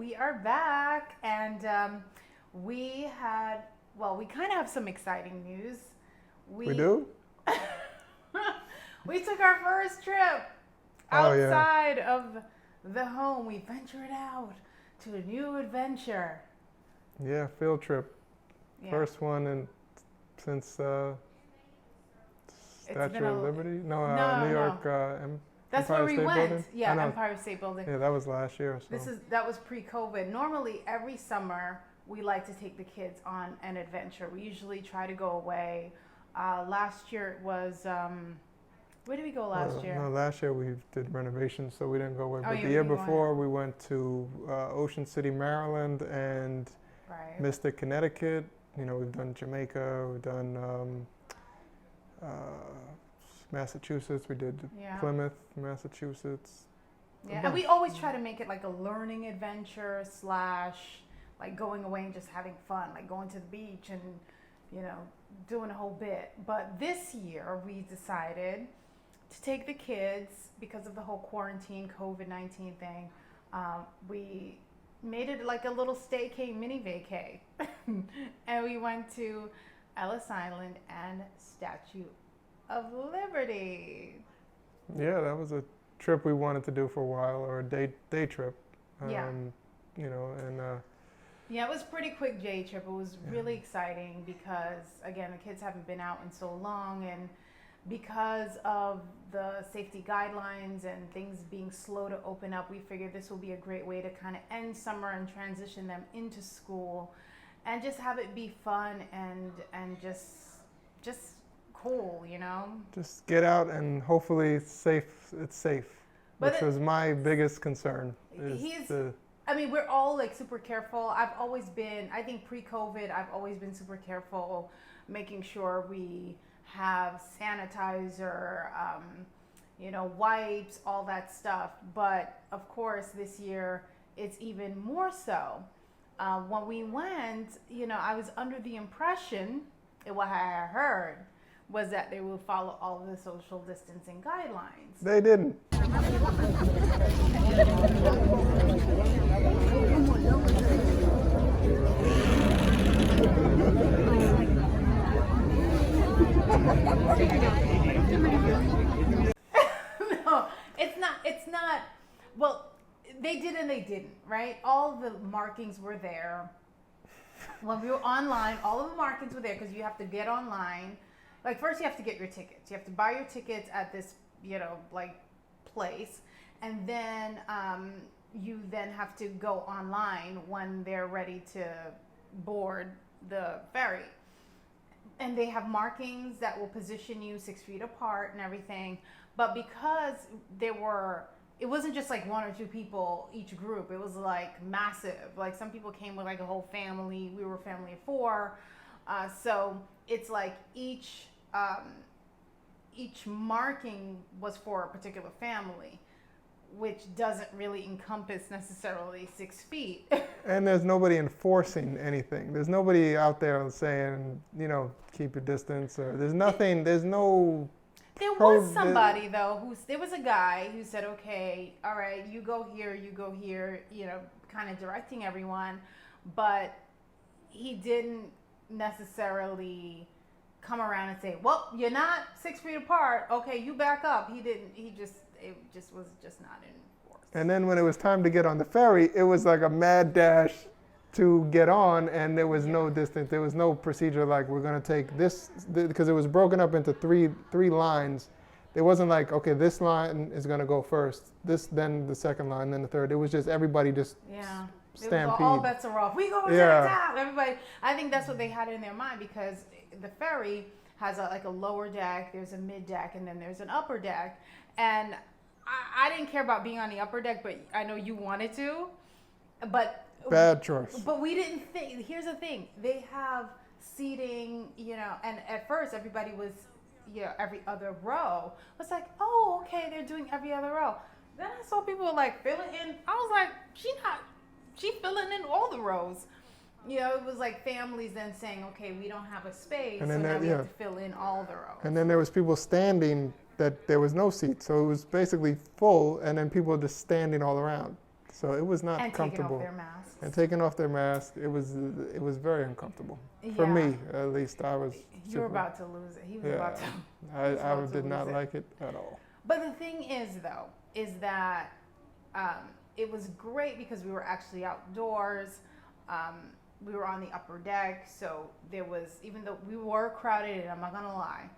we are back, and we kind of have some exciting news. We do? We took our first trip outside of the home. We ventured out to a new adventure. Yeah, field trip. Yeah. First one since Statue of Liberty? No, No, New no. York That's Empire where we State went. Building? Yeah, I know. Empire State Building. Yeah, that was last year. So. That was pre-COVID. Normally, every summer we like to take the kids on an adventure. We usually try to go away. Last year it was. Where did we go last year? No, last year we did renovations, so we didn't go away. Oh, But you the year didn't go before, we went to Ocean City, Maryland, and Right. Mystic, Connecticut. You know, we've done Jamaica, we've done Massachusetts. We did Plymouth, Massachusetts. Yeah, and we always try to make it like a learning adventure / like going away and just having fun, like going to the beach and, you know, doing a whole bit. But this year we decided to take the kids because of the whole quarantine COVID-19 thing. We made it like a little staycay, mini vacay. And we went to Ellis Island and Statue of Liberty. Yeah, that was a trip we wanted to do for a while, or a day trip. Yeah. You know, and Yeah, it was a pretty quick day trip. It was really exciting because, again, the kids haven't been out in so long, and because of the safety guidelines and things being slow to open up, we figured this will be a great way to kind of end summer and transition them into school and just have it be fun and just cool, you know? just get out and hopefully it's safe, But which was my biggest concern. I mean, we're all like super careful. I think pre-COVID, I've always been super careful, making sure we have sanitizer, you know, wipes, all that stuff. But of course, this year, it's even more so. When we went, you know, I was under the impression, what I heard, was that they will follow all of the social distancing guidelines. They didn't. No, it's not. Well, they did and they didn't, right? All the markings were there. When we were online, all of the markings were there because you have to get online. Like, first you have to get your tickets. You have to buy your tickets at this, you know, like, place. And then you then have to go online when they're ready to board the ferry. And they have markings that will position you 6 feet apart and everything. But because it wasn't just like one or two people each group. It was like massive. Like, some people came with like a whole family. We were a family of 4. So it's like each marking was for a particular family, which doesn't really encompass necessarily 6 feet. And there's nobody enforcing anything. There's nobody out there saying, you know, keep your distance, or there's nothing, there's no... There was somebody, though, there was a guy who said, okay, all right, you go here, you know, kind of directing everyone, but he didn't necessarily come around and say, well, you're not 6 feet apart, okay, you back up. It just was not enforced. And then when it was time to get on the ferry, it was like a mad dash to get on, and there was no distance. There was no procedure like, we're going to take this, because it was broken up into three lines. It wasn't like, okay, this line is going to go first, then the second line, then the third. It was just everybody just stampede. All bets are off. We go to the top. Everybody. I think that's what they had in their mind, because the ferry has like a lower deck, there's a mid deck, and then there's an upper deck. And I didn't care about being on the upper deck, but I know you wanted to. But bad choice. But we didn't think. Here's the thing: they have seating, you know. And at first, everybody was, you know, every other row. It was like, oh, okay, they're doing every other row. Then I saw people like filling in. I was like, she filling in all the rows. You know, it was like families then saying, okay, we don't have a space, and so then now we have to fill in all the rows. And then there was people standing that there was no seat, so it was basically full, and then people just standing all around. So it was not and comfortable. taking off their masks. And taking off their mask, it was very uncomfortable. For me, at least, I was. You were about to lose it. He was about to. I did not like it at all. But the thing is, though, is that it was great because we were actually outdoors. We were on the upper deck, so there was, even though we were crowded, and I'm not gonna lie,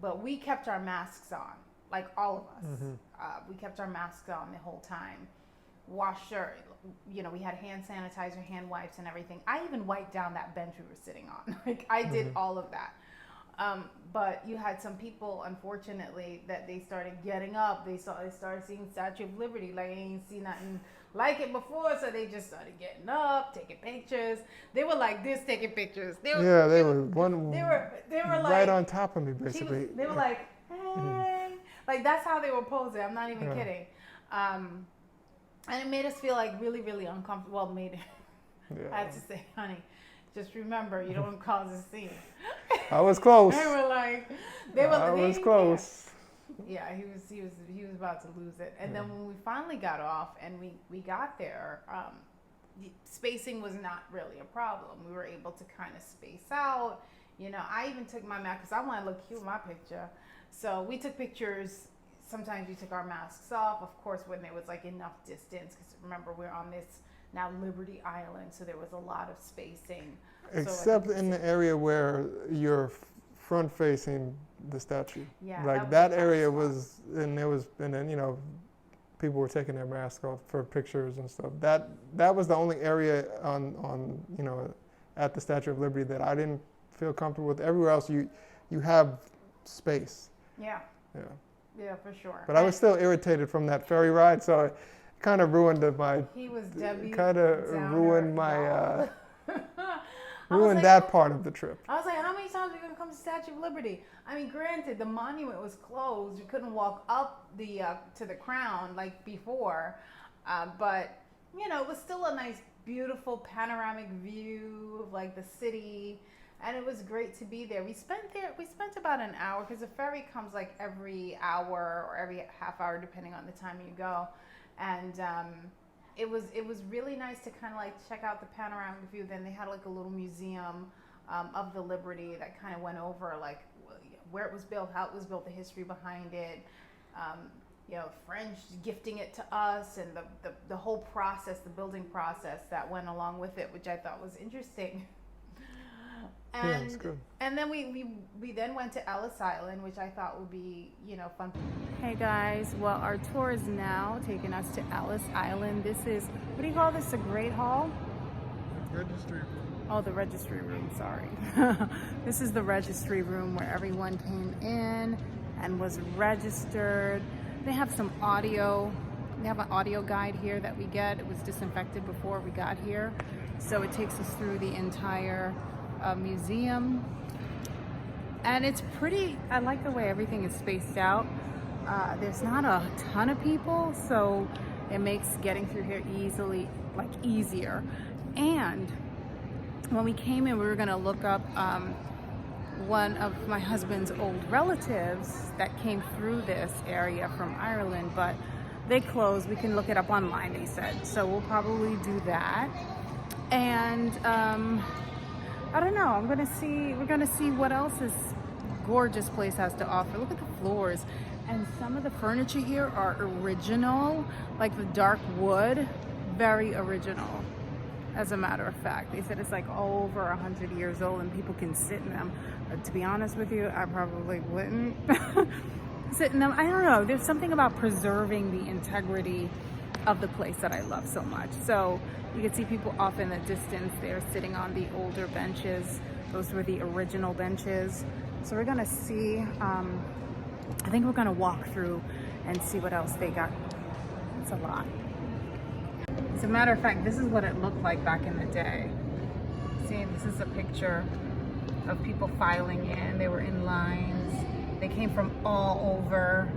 but we kept our masks on, like all of us. We kept our masks on the whole time. Washed our, we had hand sanitizer, hand wipes, and everything. I even wiped down that bench we were sitting on. Like I did all of that. But you had some people, unfortunately, that they started getting up. They started seeing Statue of Liberty, like they ain't seen nothing like it before, so they just started getting up, taking pictures. They were like this, taking pictures. They were like right on top of me, basically. They were like, hey, like that's how they were posing. I'm not even kidding. And it made us feel like really, really uncomfortable. Well, I had to say, honey, just remember, you don't cause a scene. I was close. They was close. Yeah, he was about to lose it. And then when we finally got off and we got there, spacing was not really a problem. We were able to kind of space out. I even took my mask because I want to look cute in my picture. So we took pictures. Sometimes we took our masks off, of course, when there was like enough distance. Because remember, we're on this now Liberty Island, so there was a lot of spacing. Except in the area where you're front facing the statue. Yeah. Like that area was, and then people were taking their masks off for pictures and stuff. That was the only area on at the Statue of Liberty that I didn't feel comfortable with. Everywhere else, you have space. Yeah. Yeah. Yeah, for sure. But I was still irritated from that ferry ride, so it kind of ruined my. He was Debbie. Kind of ruined my. Ruined like, that part of the trip. I was like, how many times are we gonna come to Statue of Liberty? I mean, granted, the monument was closed. You couldn't walk up the to the crown like before, but it was still a nice, beautiful panoramic view of like the city. And it was great to be there. We spent about an hour because the ferry comes like every hour or every half hour, depending on the time you go. And it was really nice to kind of like check out the panoramic view. Then they had like a little museum of the Liberty that kind of went over like where it was built, how it was built, the history behind it. French gifting it to us, and the whole process, the building process that went along with it, which I thought was interesting. Yeah, it's good. And then we then went to Ellis Island, which I thought would be, fun. Hey guys, well, our tour is now taking us to Ellis Island. This is, what do you call this, the Great Hall? Registry room. Oh, the registry room, sorry. This is the registry room where everyone came in and was registered. They have some audio. They have an audio guide here that we get. It was disinfected before we got here. So it takes us through the entire museum, and it's pretty. I like the way everything is spaced out. There's not a ton of people, so it makes getting through here easier. And when we came in, we were going to look up one of my husband's old relatives that came through this area from Ireland, but they closed. We can look it up online, they said, so we'll probably do that. And I don't know. We're gonna see what else this gorgeous place has to offer. Look at the floors, and some of the furniture here are original, like the dark wood, very original. As a matter of fact, they said it's like over 100 years old, and people can sit in them. To be honest with you, I probably wouldn't sit in them. I don't know. There's something about preserving the integrity of the place that I love so much. So you can see people off in the distance. They're sitting on the older benches. Those were the original benches. So we're gonna see, I think we're gonna walk through and see what else they got. It's a lot. As a matter of fact, this is what it looked like back in the day. See, this is a picture of people filing in. They were in lines. They came from all over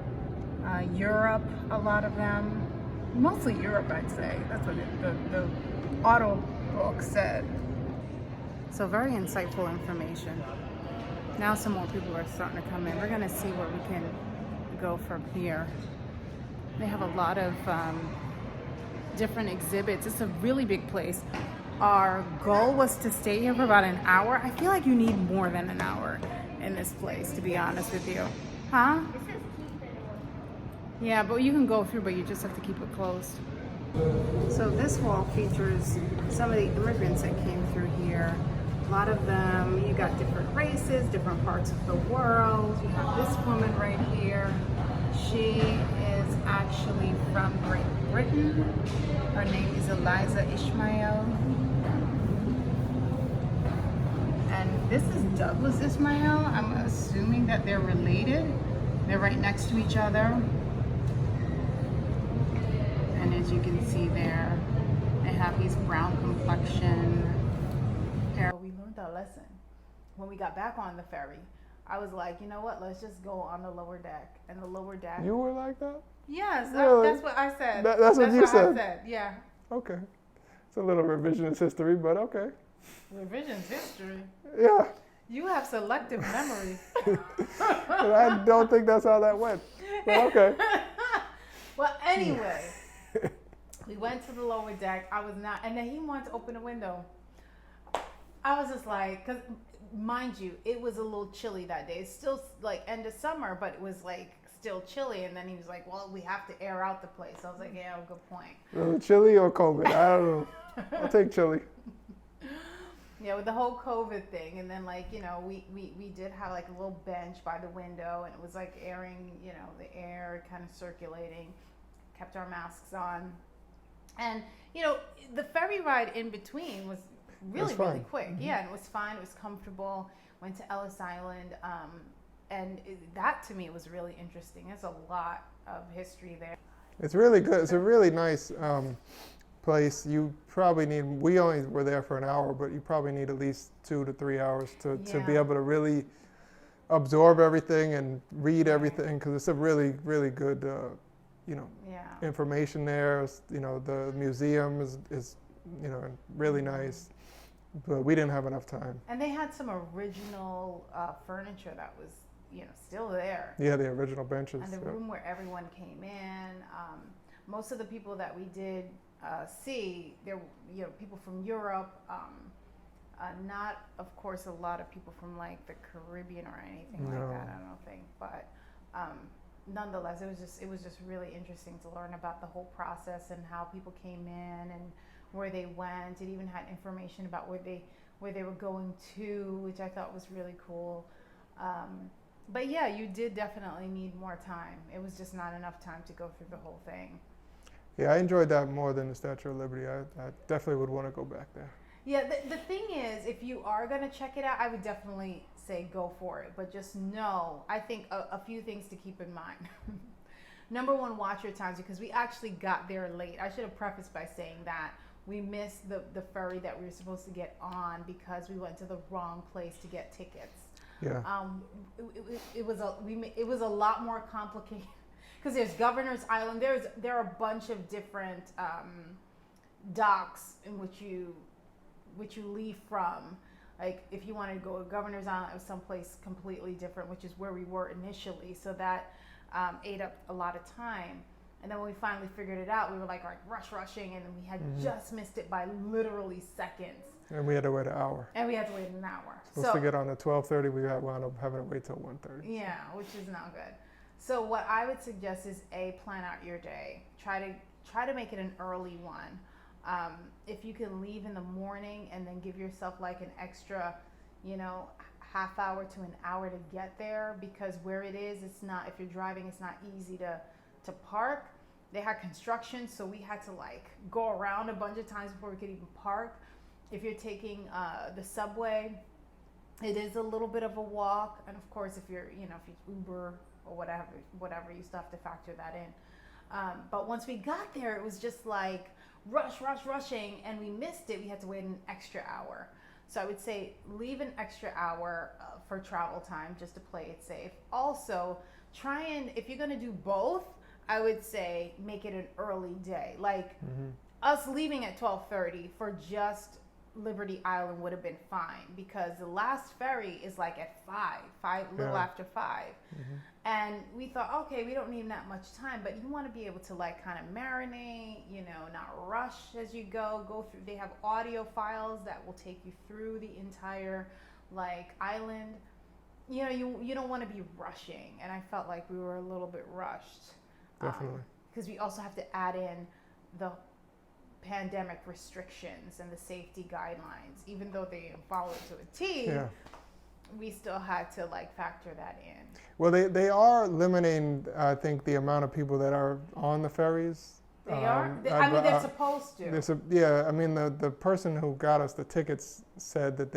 Europe, a lot of them. Mostly Europe, I'd say. That's what the auto book said. So very insightful information. Now some more people are starting to come in. We're gonna see where we can go from here. They have a lot of different exhibits. It's a really big place. Our goal was to stay here for about an hour. I feel like you need more than an hour in this place, to be honest with you. Huh? Yeah, but you can go through, but you just have to keep it closed. So this wall features some of the immigrants that came through here. A lot of them, you got different races, different parts of the world. You have this woman right here. She is actually from Great Britain. Her name is Eliza Ishmael. And this is Douglas Ishmael. I'm assuming that they're related. They're right next to each other. And as you can see there, they have his brown complexion. We learned our lesson. When we got back on the ferry, I was like, you know what, let's just go on the lower deck. And the lower deck. You were like that? Yes, Really? that's what I said. That's what you said? I said, yeah. Okay. It's a little revisionist history, but okay. Revision's history. Yeah. You have selective memory. I don't think that's how that went. But okay. Well, anyway, we went to the lower deck. I was not, and then he wanted to open a window. I was just like, because mind you, it was a little chilly that day. It's still like end of summer, but it was like still chilly. And then he was like, well, we have to air out the place. I was like, yeah, good point. Chilly or COVID? I don't know. I'll take chilly. Yeah, with the whole COVID thing. And then like, you know, we did have like a little bench by the window, and it was like airing, you know, the air kind of circulating, kept our masks on. And, you know, the ferry ride in between was really quick. Mm-hmm. Yeah, and it was fine. It was comfortable. Went to Ellis Island. That to me was really interesting. There's a lot of history there. It's really good. It's a really nice place. You probably need, we only were there for an hour, but you probably need at least 2 to 3 hours to be able to really absorb everything and read everything, because it's a really, really good, you know, information there. You know, the museum is you know, really nice, but we didn't have enough time. And they had some original furniture that was, you know, still there. Yeah, the original benches. And the room where everyone came in. Most of the people that we did see, there, you know, people from Europe. Not, of course, a lot of people from like the Caribbean or anything like that. I don't think, but nonetheless, it was just really interesting to learn about the whole process and how people came in and where they went. It even had information about where they were going to, which I thought was really cool. But yeah, you did definitely need more time. It was just not enough time to go through the whole thing. Yeah, I enjoyed that more than the Statue of Liberty. I definitely would want to go back there. Yeah, the thing is, if you are going to check it out, I would definitely say go for it. But just know, I think a few things to keep in mind. Number one, watch your times, because we actually got there late. I should have prefaced by saying that. We missed the ferry that we were supposed to get on because we went to the wrong place to get tickets. Yeah. It was a lot more complicated because there's Governor's Island. There are a bunch of different docks in which you leave from. Like if you wanted to go to Governor's Island, it was someplace completely different, which is where we were initially. So that ate up a lot of time. And then when we finally figured it out, we were like rushing, and then we had just missed it by literally seconds. And we had to wait an hour. Supposed to get on at 12:30, we wound up having to wait till 1:30. Yeah, which is not good. So what I would suggest is plan out your day. Try to make it an early one. If you can leave in the morning and then give yourself like an extra, you know, half hour to an hour to get there, because where it is, it's not, if you're driving, it's not easy to park. They had construction, so we had to like go around a bunch of times before we could even park. If you're taking the subway, it is a little bit of a walk, and of course if you Uber or whatever, you still have to factor that in. But once we got there, it was just like rushing, and we missed it. We had to wait an extra hour. So I would say leave an extra hour for travel time just to play it safe. Also, try and, if you're gonna do both, I would say make it an early day. Like us leaving at 12:30 for just Liberty Island would have been fine, because the last ferry is like at 5, little Yeah. after 5. And we thought, okay, we don't need that much time, but you want to be able to like kind of marinate, not rush as you go through. They have audio files that will take you through the entire like island. You don't want to be rushing, and I felt like we were a little bit rushed. Definitely. Because we also have to add in the pandemic restrictions and the safety guidelines. Even though they follow it to a T, Yeah. we still had to like factor that in. Well, they are limiting, I think, the amount of people that are on the ferries. They are? They're supposed to. I mean, the person who got us the tickets said that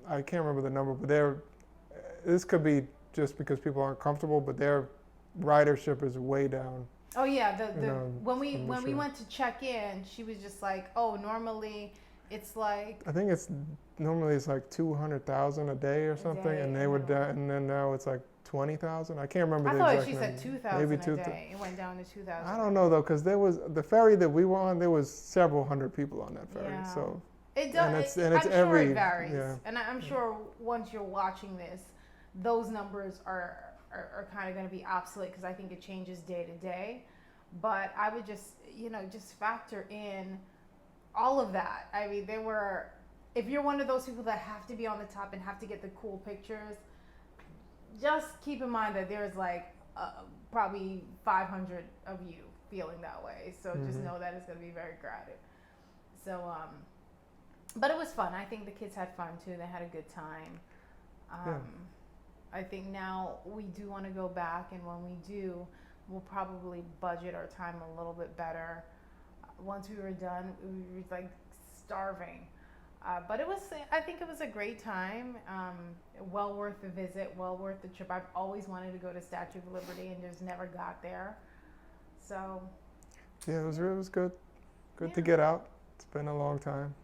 I can't remember the number, but this could be just because people aren't comfortable, but their ridership is way down. Oh yeah, when we sure. went to check in, she was just like, oh, normally it's like, I think normally it's like 200,000 a day or something, and they were down, and then now it's like 20,000. I can't remember I the thought exact she number. said 2,000 Maybe a day. It went down to 2,000. I don't know though, because there was the ferry that we were on. There was several hundred people on that ferry. Yeah. So it does. and it's I'm every, sure it varies, yeah. and I'm sure once you're watching this, those numbers are kind of going to be obsolete, because I think it changes day to day. But I would just factor in all of that. I mean, if you're one of those people that have to be on the top and have to get the cool pictures, just keep in mind that there's like probably 500 of you feeling that way. So just know that it's going to be very crowded. So, but it was fun. I think the kids had fun too. They had a good time. I think now we do want to go back, and when we do, we'll probably budget our time a little bit better. Once we were done, we were like starving. But I think it was a great time. Well worth the visit, well worth the trip. I've always wanted to go to Statue of Liberty and just never got there. So. Yeah, it was good. Good to get out. It's been a long time.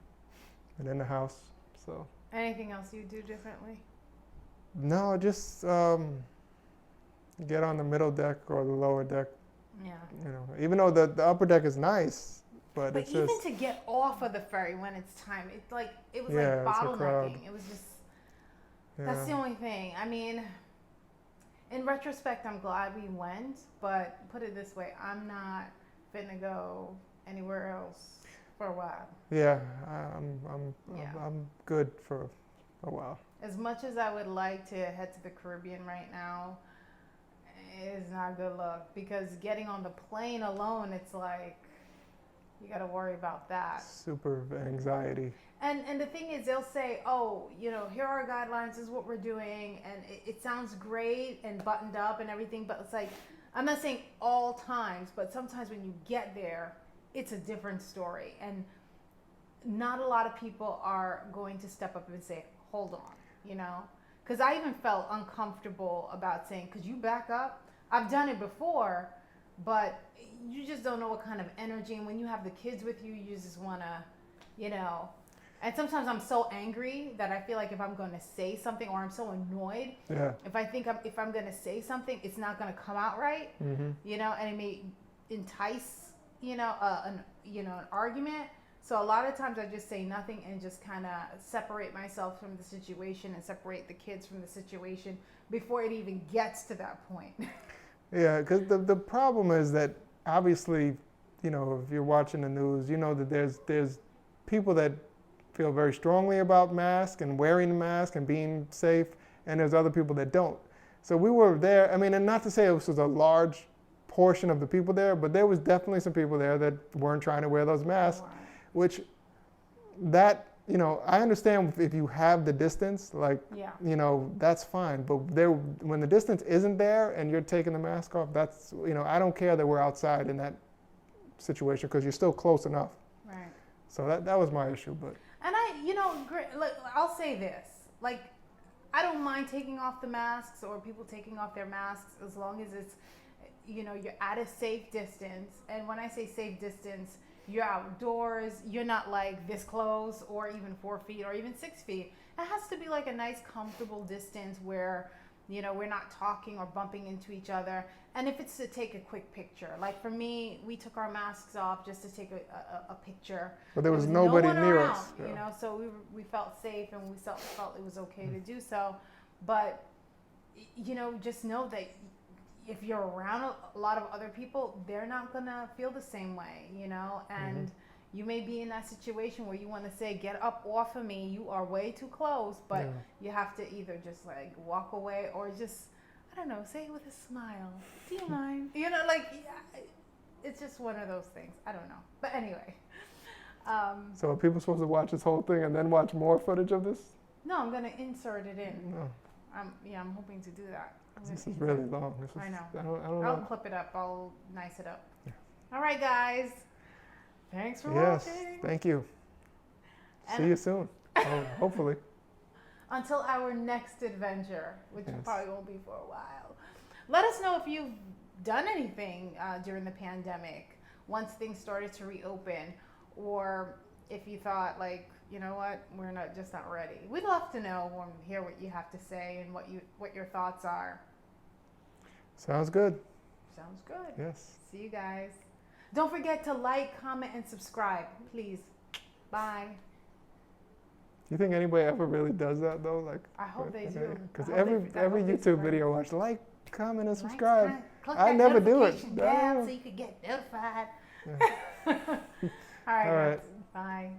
And in the house, so. Anything else you do differently? No, just get on the middle deck or the lower deck. Yeah. Even though the upper deck is nice, but it's even just to get off of the ferry when it's time, it was it's like a crowd. bottlenecking. It was just that's the yeah. only thing. I mean, in retrospect, I'm glad we went, but put it this way, I'm not finna go anywhere else for a while. Yeah, I'm good for a while. As much as I would like to head to the Caribbean right now, it's not good luck, because getting on the plane alone, it's like you got to worry about that. Super anxiety. And the thing is, they'll say, oh, here are our guidelines, this is what we're doing, and it sounds great and buttoned up and everything, but it's like, I'm not saying all times, but sometimes when you get there, it's a different story, and not a lot of people are going to step up and say, hold on. Because I even felt uncomfortable about saying, could you back up? I've done it before, but you just don't know what kind of energy. And when you have the kids with you, you just want to, And sometimes I'm so angry that I feel like if I'm going to say something, or I'm so annoyed, if I think if I'm going to say something, it's not going to come out right, and it may entice, an argument. So a lot of times I just say nothing and just kind of separate myself from the situation and separate the kids from the situation before it even gets to that point. Yeah, because the problem is that obviously, if you're watching the news, that there's people that feel very strongly about masks and wearing the mask and being safe, and there's other people that don't. So we were there. I mean, and not to say it was a large portion of the people there, but there was definitely some people there that weren't trying to wear those masks. Wow. Which I understand if you have the distance, that's fine. But when the distance isn't there and you're taking the mask off, that's, I don't care that we're outside in that situation, because you're still close enough. Right. So that was my issue. But. And I'll say this, I don't mind taking off the masks or people taking off their masks, as long as it's, you're at a safe distance. And when I say safe distance, you're outdoors, you're not like this close, or even 4 feet, or even 6 feet. It has to be like a nice, comfortable distance where You know, we're not talking or bumping into each other. And if it's to take a quick picture, like for me, we took our masks off just to take a picture. But there was nobody no one near around, us. Yeah. You know, so we felt safe and we felt it was okay to do so. But, you know, just know that if you're around a lot of other people, they're not going to feel the same way, you know, and you may be in that situation where you want to say, get up off of me, you are way too close, but you have to either just like walk away or just, I don't know, say it with a smile. Do you mind? You know, like, it's just one of those things. I don't know. But anyway. So are people supposed to watch this whole thing and then watch more footage of this? No, I'm going to insert it in. No. I'm hoping to do that. This is really long. I know. I don't know. I'll clip it up. I'll nice it up. Yeah. All right, guys. Thanks for watching. Yes, thank you. See you soon. Hopefully. Until our next adventure, which probably won't be for a while. Let us know if you've done anything during the pandemic, once things started to reopen, or if you thought like, you know what, we're not ready. We'd love to know and hear what you have to say and what your thoughts are. Sounds good. Sounds good. Yes. See you guys. Don't forget to like, comment, and subscribe, please. Bye. Do you think anybody ever really does that though? Like, I hope they do. Because every YouTube video, watch, like, comment, and subscribe. I never do it. So you can get notified. Yeah. All right. Bye.